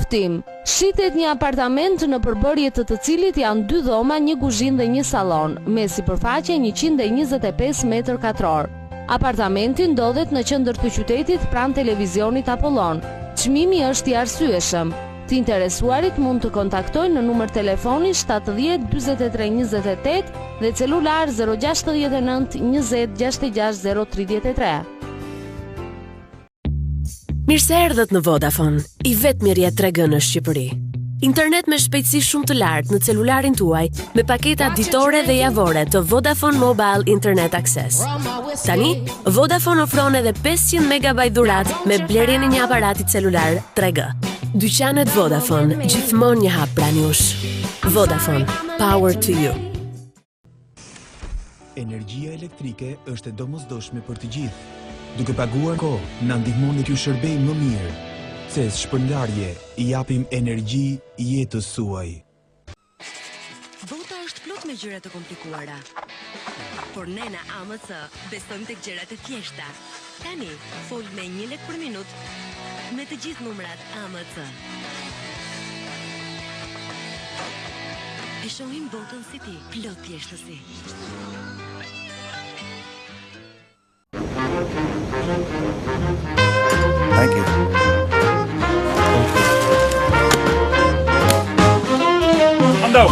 njoftim. Shitet një apartament në përbërje të cilit janë 2 dhoma, 1 kuzhinë dhe 1 sallon, me sipërfaqe 125 metër katror. Apartamenti ndodhet në qendër të qytetit pranë televizionit Apollon. Çmimi është i arsyeshëm. Të interesuarit mund të kontaktojnë në numër telefoni 70 43 28 dhe celular 069 20 66 033. Mirë se erdhët në Vodafone, i vetmi rrjet 3G në Shqipëri. Internet me shpejtësi shumë të lartë në celularin tuaj me paketa ditore dhe javore të Vodafone Mobile Internet Access. Tani, Vodafone ofron edhe 500 MB dhurat me blerjen e një aparati celular 3G. Dyqanet Vodafone, gjithmonë një hap pranë jush. Vodafone, power to you. Energjia elektrike është e domosdoshme për të gjithë. Duke paguar kohë, na ndihmon të ju shërbejmë më mirë. Se shpërndarje i japim energji jetës suaj. Bota është plot me gjëra të komplikuara. Por ne në AMC besojmë tek gjërat e thjeshta. Tani, fol me 1 lek për minutë me të gjithë numrat AMC. E shohim botën si ti, plot thjeshtësi. Thank you. Ando!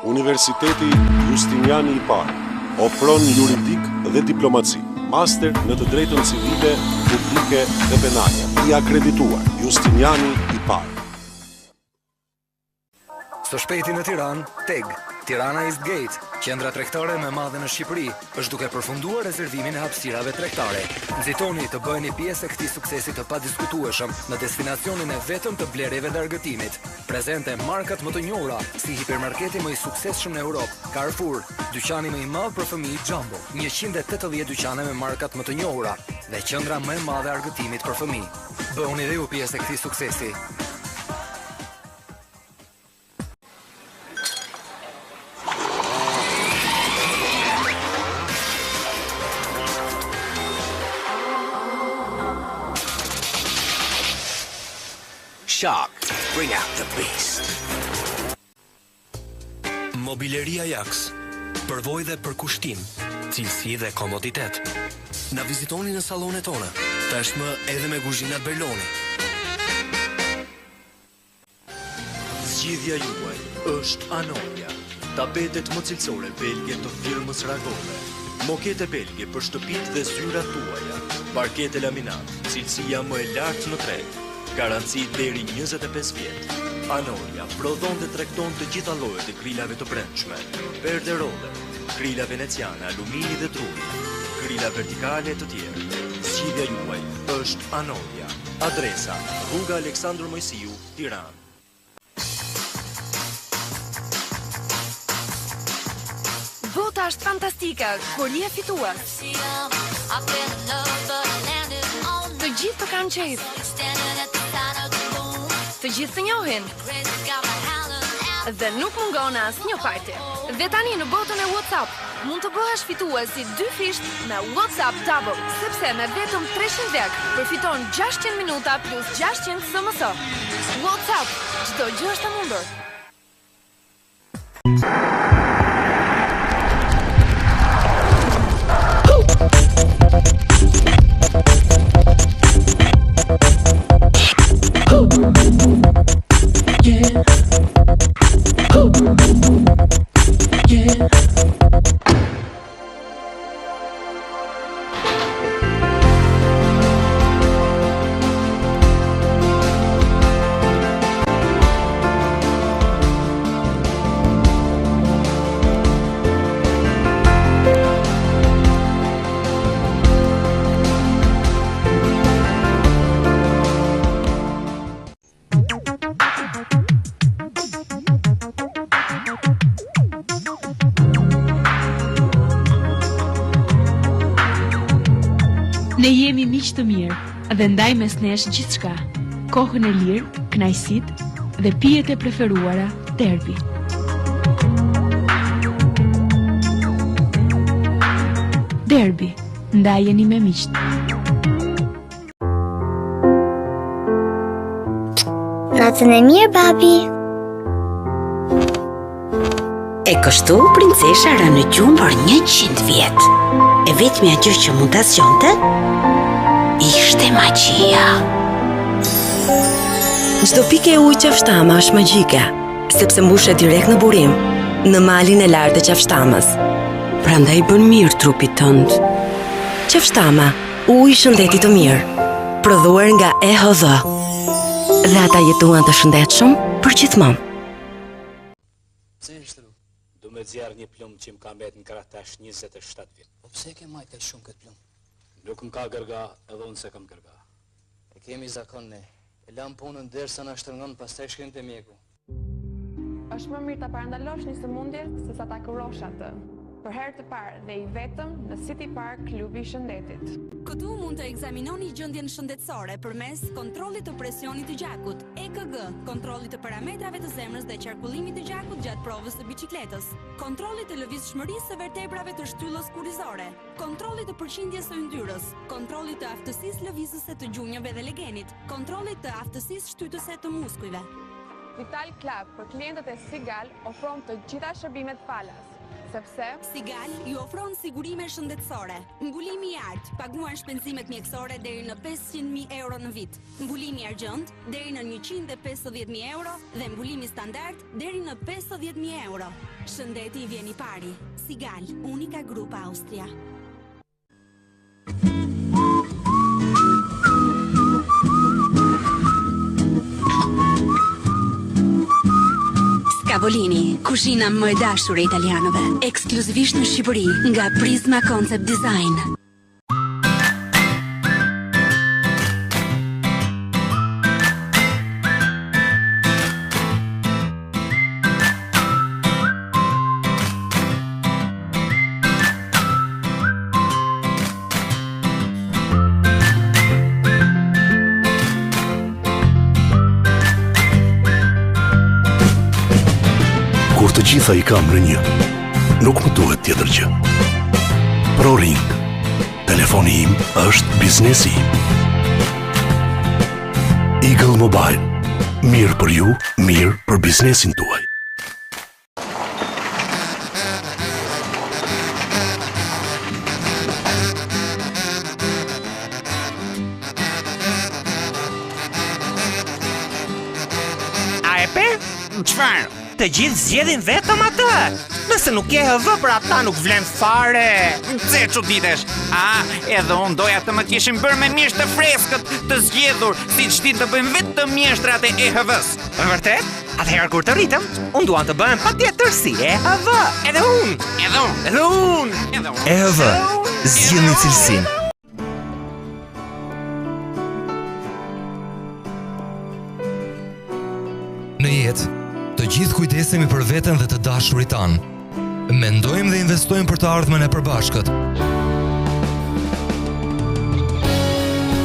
Universiteti Justiniani i Parë ofron juridik dhe diplomaci, master në të drejtën civile, publike dhe penale. I akredituar Justiniani i Parë. Së shpejti në Tiranë, TEG, Tirana East Gate, qendra tregtare më e madhe në Shqipëri, është duke përfunduar rezervimin e hapësirave tregtare. Nxitoni të bëheni pjesë e këtij suksesi të padiskutueshëm në destinacionin e vetëm të blerjeve dhe argëtimit. Prezente markat më të njohura si hipermarketi më i suksesshëm në Europë, Carrefour, dyqani më i madh për fëmijë Jumbo, 180 dyqane me markat më të njohura dhe qendra më e madhe e argëtimit për fëmijë. Bëhuni dhe ju pjesë e këtij suksesi. Shark, bring out the beast. Mobileria Ajax. Përvojë dhe përkushtim, cilësi dhe komoditet. Na vizitoni në sallonet tona, tashmë edhe me kuzhinat Berloni. Zgjidhja juaj është Anolia. Tapetet më cilësore belge të firmës Ragove. Mokete belge për shtëpitë dhe zyrat tuaja. Parkete laminat, cilësia më e lartë në treg. Garanci deri 25 vjet. Anolia prodhon dhe tregton të gjitha llojet e grilave të brendshme, perderole, grila veneciane, alumini dhe druri, grila vertikale e të tjerë. Zgjidhja juaj është Anolia. Adresa: Rruga Aleksandër Mojsiu, Tiranë. Bota është fantastike, kur je fitues. Të gjithë të kanë qejf. Të gjithë të njohin. Dhe nuk mungon asnjë parti. Dhe tani në botën e WhatsApp mund të bëhesh fitues si 2 fisht me WhatsApp Double, sepse me vetëm 300 lek përfiton 600 minuta plus 600 SMS. WhatsApp, çdo gjë është e mundur. Ne jemi miq të mirë dhe ndaj mes nesh gjithçka. Kohën e lirë, kënaqësitë dhe pijet e preferuara, Derby. Derby, ndajeni me miqt. Natën e mirë, babi. E kështu, princesha ra në gjumë për 100 vjet. E vetmja gjë që mund ta zgjonte ishte magjia. Çdo pikë e ujë qafshtama është magjike, sepse mbushet direkt në burim, në malin e lartë të qafshtamës. Prandaj bën mirë trupit tënd. Qafshtama, ujë i shëndetit të mirë, prodhuar nga EHV. Dhe ata jetuan të shëndetshëm për gjithmonë. Du me zjarë një plumë që më ka mbet në krah tash 27 vjet. Po pse ke majt kaq shumë këtë plumë? Nuk më ka gërga, edhe unë se kam gërga. E kemi zakon ne. E lam punën derisa na shtrëngon, pastaj shkojmë te mjeku. Është më mirë ta parandalosh një sëmundje se sa ta kurosh atë. Për herë të parë dhe i vetëm në City Park Klubi i Shëndetit. Këtu mund të ekzaminoni gjendjen shëndetësore përmes kontrollit të presionit të gjakut, EKG, kontrollit të parametrave të zemrës dhe qarkullimit të gjakut gjatë provës së biçikletës, kontrollit të lëvizshmërisë së vertebrave të shtyllës kurrizore, kontrollit të përqindjes së yndyrës, kontrollit të aftësisë lëvizëse të gjunjëve dhe legenit, kontrollit të aftësisë shtytëse të muskujve. Vital Club për klientët e Sigal ofron të gjitha shërbimet falas. Sepse Sigal ju ofron sigurime shëndetësore, mbulimi i artë, paguan shpenzimet mjekësore deri në 500.000 euro në vit, mbulimi argjend deri në 150.000 euro dhe mbulimi standard deri në 50.000 euro. Shëndeti i vjen i pari. Sigal, unika grup Austria. Scavolini, kuzhina më e dashur e italianëve, ekskluzivisht në Shqipëri, nga Prisma Concept Design. Të gjitha i kam në një, nuk më duhet tjetër gjë. ProRing, telefoni im është biznesi im. Eagle Mobile, mirë për ju, mirë për biznesin tuaj. A e pe? Çfarë? Të gjithë zgjedhin vetëm atë. Nëse nuk ke HV për ata nuk vlen fare. Nxe çuditesh. Edhe unë doja të më t'ishim bërë me mishë të freskët, të zgjedhur, siç ti të bëjmë vetëm mjeshtrat e EHV-s. Vërtet? Atëherë kur të rritem, unë duan të bëhem patjetër si EHV. Edhe unë. EHV, zgjidhni cilësinë. Në jetë, të gjithë kujdesemi për veten dhe të dashurit tanë. Mendojmë dhe investojmë për të ardhmen e përbashkët.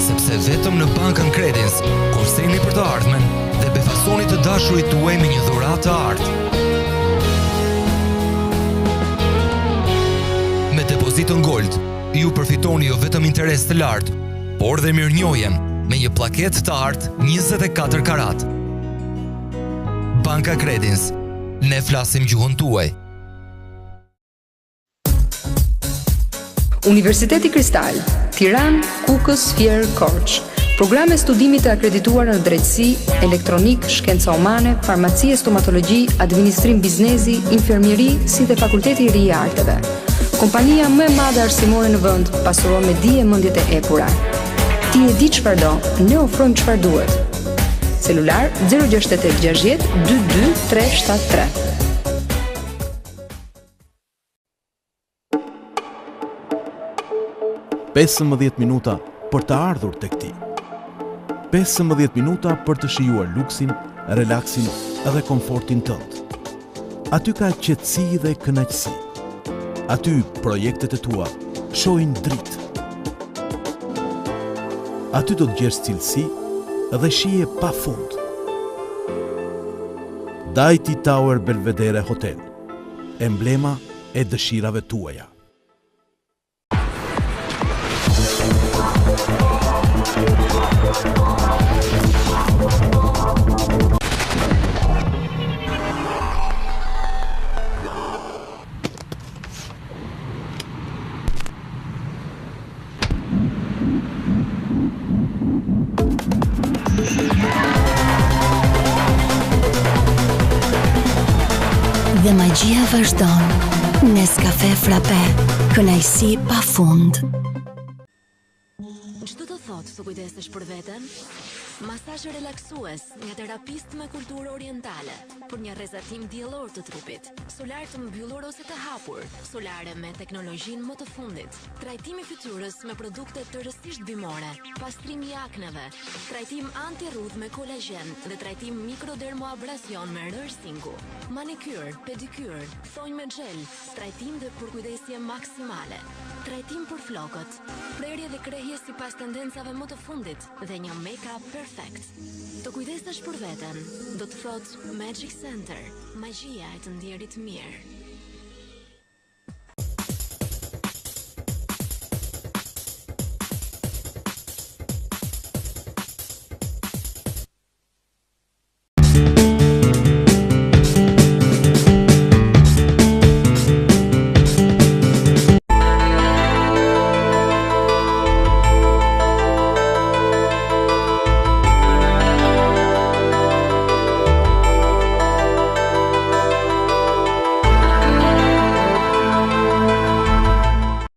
Sepse vetëm në Bankën Credins, kurseni për të ardhmen dhe befasoni të dashurit tuaj me një dhuratë të artë. Me depozitën Gold, ju përfitoni jo vetëm interes të lartë, por dhe mirënjohjen me një plaket të artë 24 karat. Banka Credins, ne flasim gjuhën tuaj. Universiteti Kristal, Tiranë, Kukës, Fier, Korçë. Programe studimit të akredituar në drejtësi, elektronik, shkenca humane, farmaci e stomatologji, administrim biznesi, infermieri, si dhe fakulteti i ri i arteve. Kompania më e madhe arsimore në vend pasuron me dije mendjet e epura. Ti e di çfarë do, ne ofrojmë çfarë duhet. Celular 068 60 22 373. «15 minuta për të ardhur tek ti. 15 minuta për të shijuar luksin, relaksin dhe komfortin tënd. Aty ka qetësi dhe kënaqësi. Aty projektet e tua shohin dritë. aty do të gjesh cilësi dhe shije pa fund. Dajti Tower Belvedere Hotel, emblema e dëshirave tuaja. Dhe magjia vazhdon. Nescafe Frappé, kënaqësi pafund. Çdo të thotë të kujdesesh për veten? Masazh relaksues nga terapist me kulturë orientale për një rrezatim diellor të trupit, solar të mbyllur ose të hapur, solare me teknologjinë më të fundit, trajtimi fytyrës me produkte të rësisht bimore, pastrimi i akneve, trajtim anti-rrudh me kolagjen dhe trajtim mikrodermoabrasion me rërsingu, manikyr, pedikyr, thonjë me gel, trajtim dhe përkujdesje maksimale, trajtim për flokët, prerje dhe krehje sipas tendencave më të fundit dhe një make-up perfekt. Të kujdesesh për veten, do të thotë Magic Center, magjia e të ndjerit mirë.